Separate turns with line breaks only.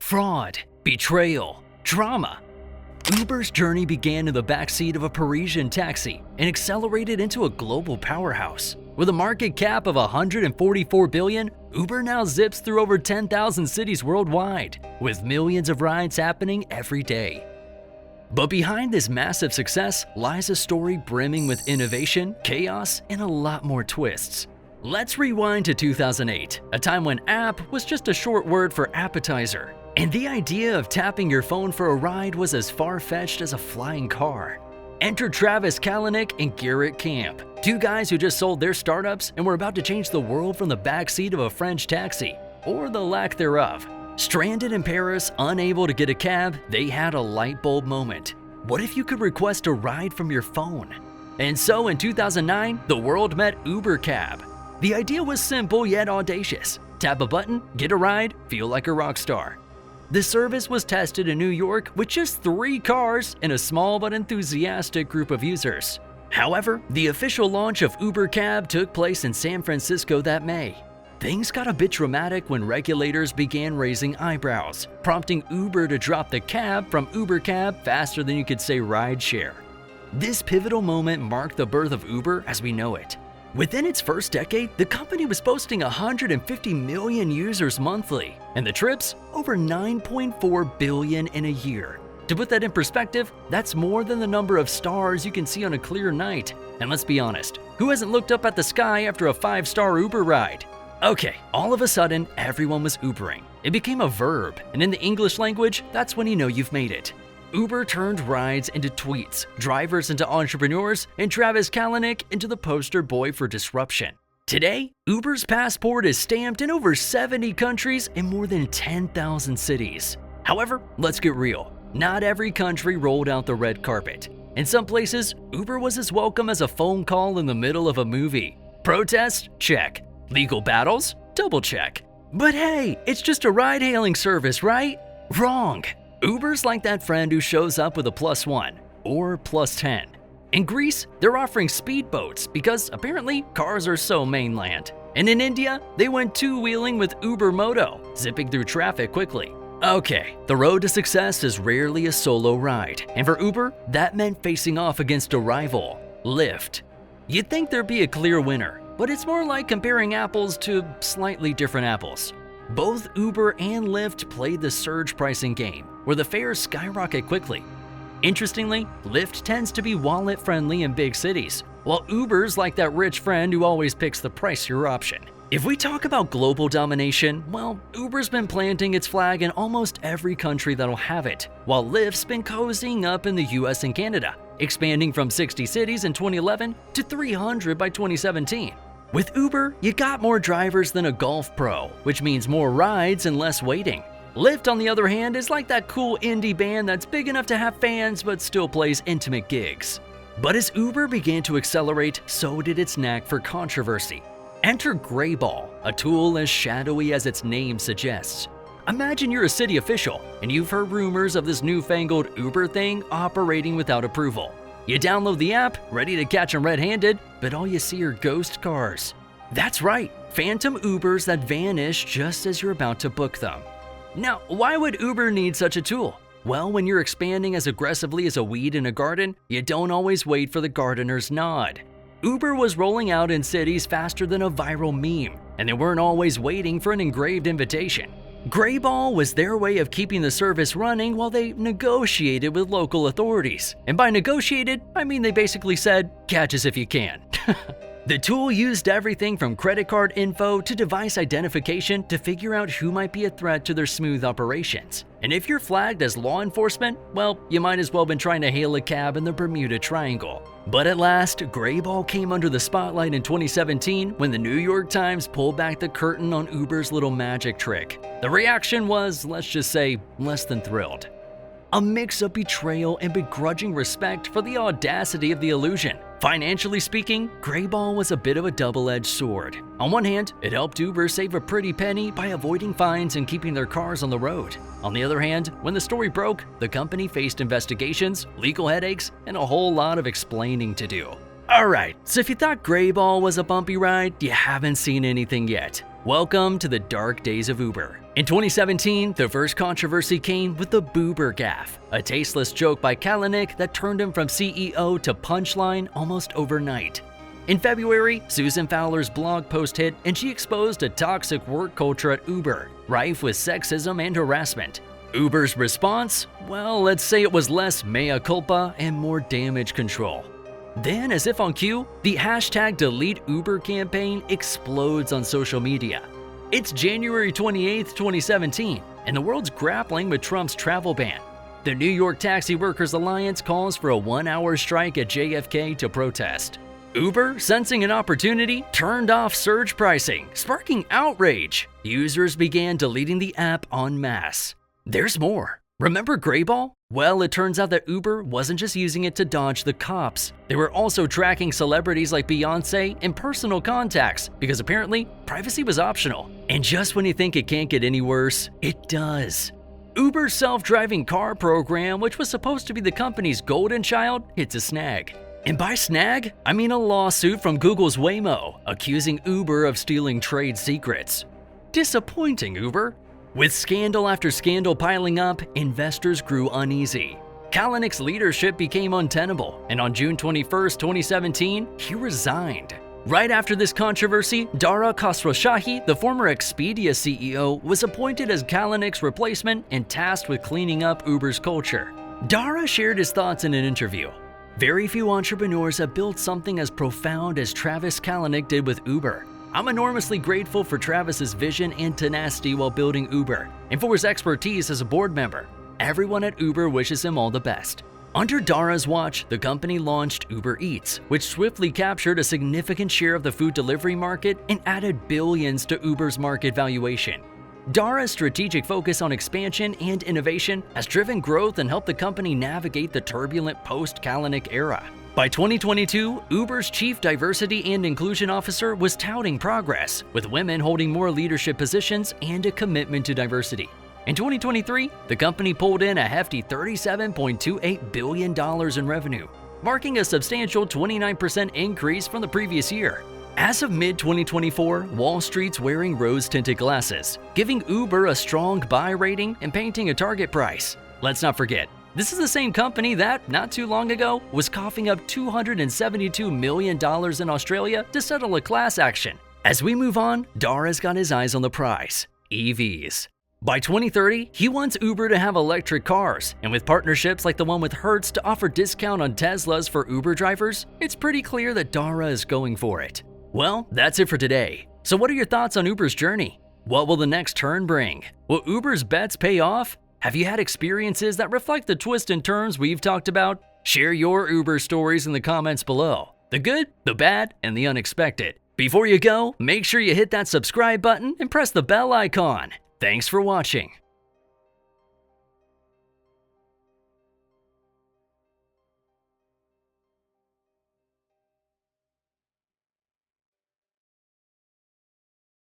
fraud, betrayal, drama. Uber's journey began in the backseat of a Parisian taxi and accelerated into a global powerhouse. With a market cap of $144 billion, Uber now zips through over 10,000 cities worldwide, with millions of rides happening every day. But behind this massive success lies a story brimming with innovation, chaos, and a lot more twists. Let's rewind to 2008, a time when app was just a short word for appetizer, and the idea of tapping your phone for a ride was as far-fetched as a flying car. Enter Travis Kalanick and Garrett Camp, two guys who just sold their startups and were about to change the world from the backseat of a French taxi, or the lack thereof. Stranded in Paris, unable to get a cab, they had a light bulb moment. What if you could request a ride from your phone? And so in 2009, the world met Uber Cab. The idea was simple yet audacious. Tap a button, get a ride, feel like a rock star. The service was tested in New York with just 3 cars and a small but enthusiastic group of users. However, the official launch of Uber Cab took place in San Francisco that May. Things got a bit dramatic when regulators began raising eyebrows, prompting Uber to drop the cab from Uber Cab faster than you could say rideshare. This pivotal moment marked the birth of Uber as we know it. Within its first decade, the company was boasting 150 million users monthly, and the trips over 9.4 billion in a year. To put that in perspective, that's more than the number of stars you can see on a clear night. And let's be honest, who hasn't looked up at the sky after a 5-star Uber ride? Okay, all of a sudden, everyone was Ubering. It became a verb, and in the English language, that's when you know you've made it. Uber turned rides into tweets, drivers into entrepreneurs, and Travis Kalanick into the poster boy for disruption. Today, Uber's passport is stamped in over 70 countries in more than 10,000 cities. However, let's get real. Not every country rolled out the red carpet. In some places, Uber was as welcome as a phone call in the middle of a movie. Protests? Check. Legal battles? Double check. But hey, it's just a ride-hailing service, right? Wrong. Uber's like that friend who shows up with a +1 or +10. In Greece, they're offering speedboats because apparently cars are so mainland. And in India, they went two-wheeling with Uber Moto, zipping through traffic quickly. Okay, the road to success is rarely a solo ride, and for Uber, that meant facing off against a rival, Lyft. You'd think there'd be a clear winner, but it's more like comparing apples to slightly different apples. Both Uber and Lyft played the surge pricing game, where the fares skyrocket quickly. Interestingly, Lyft tends to be wallet-friendly in big cities, while Uber's like that rich friend who always picks the pricier option. If we talk about global domination, well, Uber's been planting its flag in almost every country that'll have it, while Lyft's been cozying up in the US and Canada, expanding from 60 cities in 2011 to 300 by 2017. With Uber, you got more drivers than a golf pro, which means more rides and less waiting. Lyft, on the other hand, is like that cool indie band that's big enough to have fans but still plays intimate gigs. But as Uber began to accelerate, so did its knack for controversy. Enter Greyballed, a tool as shadowy as its name suggests. Imagine you're a city official and you've heard rumors of this newfangled Uber thing operating without approval. You download the app, ready to catch them red-handed, but all you see are ghost cars. That's right, phantom Ubers that vanish just as you're about to book them. Now, why would Uber need such a tool? Well, when you're expanding as aggressively as a weed in a garden, you don't always wait for the gardener's nod. Uber was rolling out in cities faster than a viral meme, and they weren't always waiting for an engraved invitation. Greyballed was their way of keeping the service running while they negotiated with local authorities. And by negotiated, I mean they basically said, catch us if you can. The tool used everything from credit card info to device identification to figure out who might be a threat to their smooth operations. And if you're flagged as law enforcement, well, you might as well been trying to hail a cab in the Bermuda Triangle. But at last, Greyballed came under the spotlight in 2017 when the New York Times pulled back the curtain on Uber's little magic trick. The reaction was, let's just say, less than thrilled. A mix of betrayal and begrudging respect for the audacity of the illusion. Financially speaking, Greyballed was a bit of a double-edged sword. On one hand, it helped Uber save a pretty penny by avoiding fines and keeping their cars on the road. On the other hand, when the story broke, the company faced investigations, legal headaches, and a whole lot of explaining to do. Alright, so if you thought Greyballed was a bumpy ride, you haven't seen anything yet. Welcome to the dark days of Uber. In 2017, the first controversy came with the Boober gaffe, a tasteless joke by Kalanick that turned him from CEO to punchline almost overnight. In February, Susan Fowler's blog post hit and she exposed a toxic work culture at Uber, rife with sexism and harassment. Uber's response? Well, let's say it was less mea culpa and more damage control. Then, as if on cue, the hashtag Delete Uber campaign explodes on social media. It's January 28, 2017, and the world's grappling with Trump's travel ban. The New York Taxi Workers Alliance calls for a 1-hour strike at JFK to protest. Uber, sensing an opportunity, turned off surge pricing, sparking outrage. Users began deleting the app en masse. There's more. Remember Greyballed? Well, it turns out that Uber wasn't just using it to dodge the cops. They were also tracking celebrities like Beyoncé and personal contacts because apparently privacy was optional. And just when you think it can't get any worse, it does. Uber's self-driving car program, which was supposed to be the company's golden child, hits a snag. And by snag, I mean a lawsuit from Google's Waymo, accusing Uber of stealing trade secrets. Disappointing, Uber. With scandal after scandal piling up, investors grew uneasy. Kalanick's leadership became untenable, and on June 21, 2017, he resigned. Right after this controversy, Dara Khosrowshahi, the former Expedia CEO, was appointed as Kalanick's replacement and tasked with cleaning up Uber's culture. Dara shared his thoughts in an interview. Very few entrepreneurs have built something as profound as Travis Kalanick did with Uber. I'm enormously grateful for Travis's vision and tenacity while building Uber, and for his expertise as a board member. Everyone at Uber wishes him all the best. Under Dara's watch, the company launched Uber Eats, which swiftly captured a significant share of the food delivery market and added billions to Uber's market valuation. Dara's strategic focus on expansion and innovation has driven growth and helped the company navigate the turbulent post-Kalanick era. By 2022, Uber's Chief Diversity and Inclusion Officer was touting progress, with women holding more leadership positions and a commitment to diversity. In 2023, the company pulled in a hefty $37.28 billion in revenue, marking a substantial 29% increase from the previous year. As of mid-2024, Wall Street's wearing rose-tinted glasses, giving Uber a strong buy rating and painting a target price. Let's not forget, this is the same company that, not too long ago, was coughing up $272 million in Australia to settle a class action. As we move on, Dara's got his eyes on the prize: EVs. By 2030, he wants Uber to have electric cars, and with partnerships like the one with Hertz to offer discount on Teslas for Uber drivers, it's pretty clear that Dara is going for it. Well, that's it for today. So what are your thoughts on Uber's journey? What will the next turn bring? Will Uber's bets pay off? Have you had experiences that reflect the twists and turns we've talked about? Share your Uber stories in the comments below. The good, the bad, and the unexpected. Before you go, make sure you hit that subscribe button and press the bell icon. Thanks for watching.